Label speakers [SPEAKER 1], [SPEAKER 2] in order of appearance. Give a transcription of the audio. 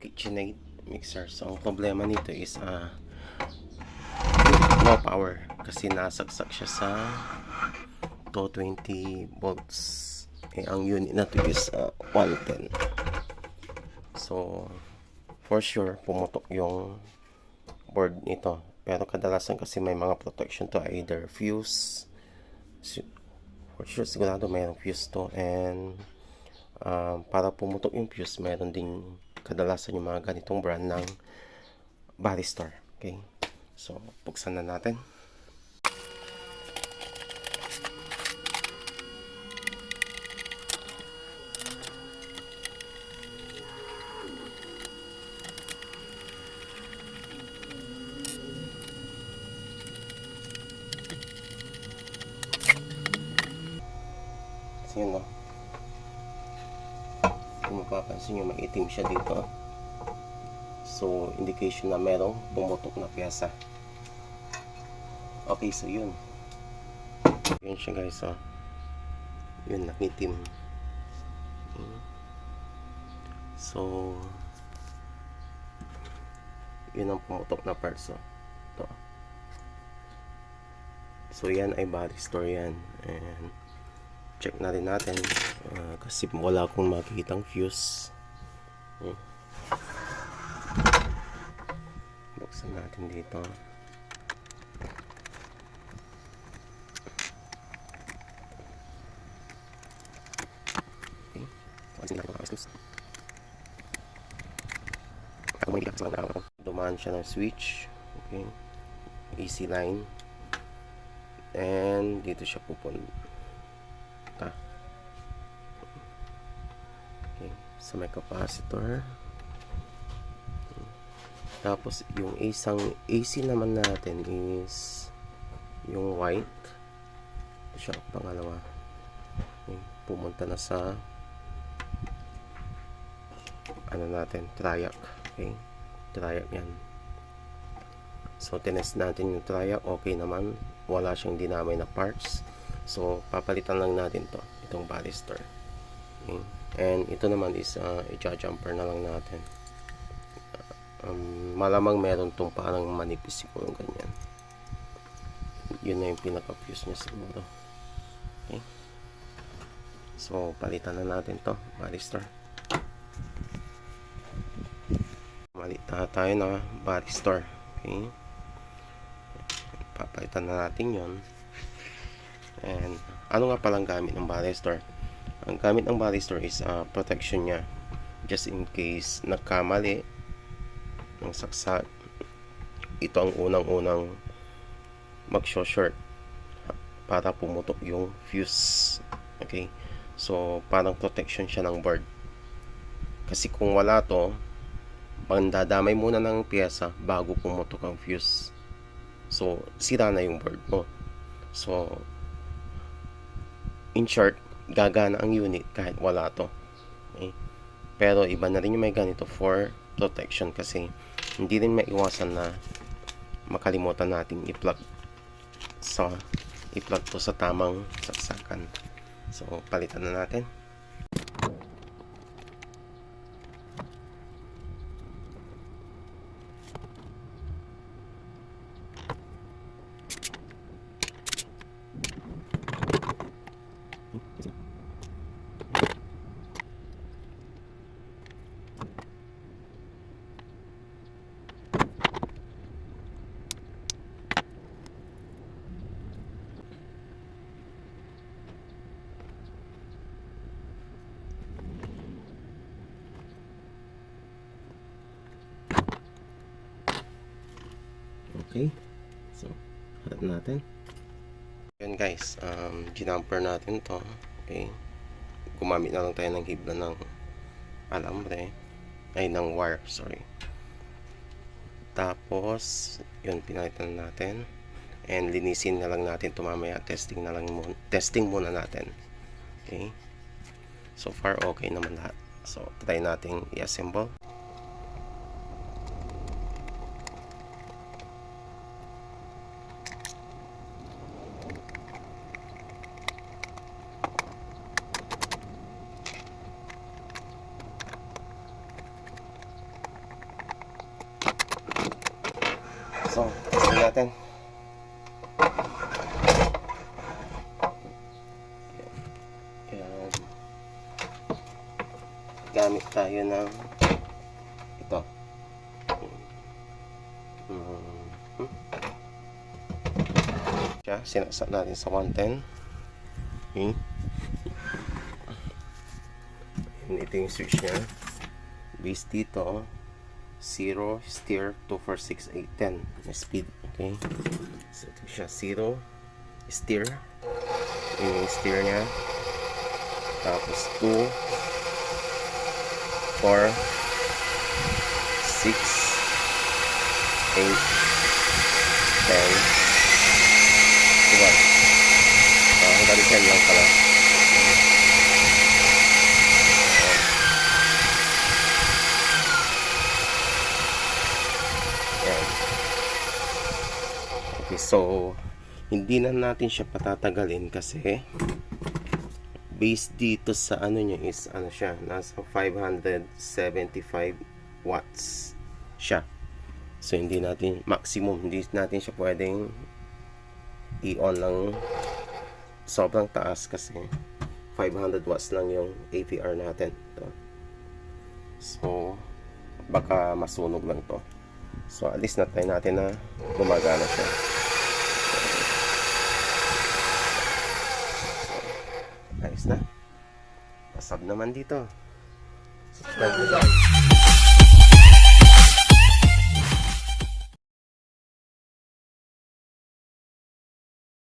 [SPEAKER 1] KitchenAid mixer. So ang problema nito is no power kasi nasagsak siya sa 220 volts. Ang unit na to is 110. So for sure pumutok yung board nito, pero kadalasan kasi may mga protection to, either fuse, for sure sigurado mayroong fuse to, and para pumutok yung fuse mayroon din kadalasan yung mga ganitong brand ng Ballystar. Okay, so buksan na natin. Yun, no? Kung mapapansin nyo, maitim siya dito. So, indication na merong pumutok na piyesa. Okay, so yun. Yun siya, guys, oh. Yun, nakitim. So, yun ang pumutok na parts, oh. Ito. So, yan ay Ballystar yan. And check na rin natin kasi wala akong makikitang fuse. Buksan natin dito. Okay. Dumaan siya ng switch. Okay. AC line. And dito siya pupunta. Okay, so may capacitor. Tapos yung isang AC naman natin is yung white. Ito siya pangalawa. Okay, pumunta na sa ano natin, triac. Okay, triac yan. So tinest natin yung triac, okay naman, wala siyang dinamay na parts. So papalitan lang natin to, itong Ballystar. Okay. And ito naman is i-jumper na lang natin. Malamang meron tong parang manipis siguro ganyan. Yun na yung pinaka-fuse niya siguro. Okay. So palitan na natin to, Ballystar. Malita tayo na Ballystar. Okay. Papalitan na natin yon. And ano nga palang gamit ng Ballystar? Ang gamit ng Ballystar is protection niya, just in case nagkamali ng saksak. Ito ang unang-unang mag-short para pumutok yung fuse. Okay, so parang protection siya ng board, kasi kung wala to, mandadamay muna ng pyesa bago pumutok ang fuse. So sira na yung board mo. So in short, gagana ang unit kahit wala to. Okay? Pero iba na rin yung may ganito for protection, kasi hindi rin maiwasan na makalimutan nating i-plug to sa tamang saksakan. So palitan na natin. Okay, so harap natin. Yan guys, ginamper natin to. Okay, gumamit na lang tayo ng hibla ng alambre, ay ng wire, sorry. Tapos yun, pinalitan natin, and linisin na lang natin ito mamaya. Testing muna natin. Okay, so far okay naman lahat. So try nating i-assemble. natin. Yan. Gamit tayo ng ito. Siya, sinaksak natin sa 110. Okay. Ito yung switch niya. Base dito 0 steer 246810 na speed. Okay, so ito siya, 0 steer, yung steer niya, tapos 2 4 6 8 10 diba? Hanggang 10 lang pala. Okay, so hindi na natin siya patatagalin kasi base dito sa ano niya is ano siya, nasa 575 watts siya. So hindi natin maximum, hindi natin siya pwedeng i-on ng sobrang taas kasi 500 watts lang yung APR natin to. So baka masunog lang to. So at least na-try natin na gumagana siya. Ayos na. Pasab naman dito. Subscribe.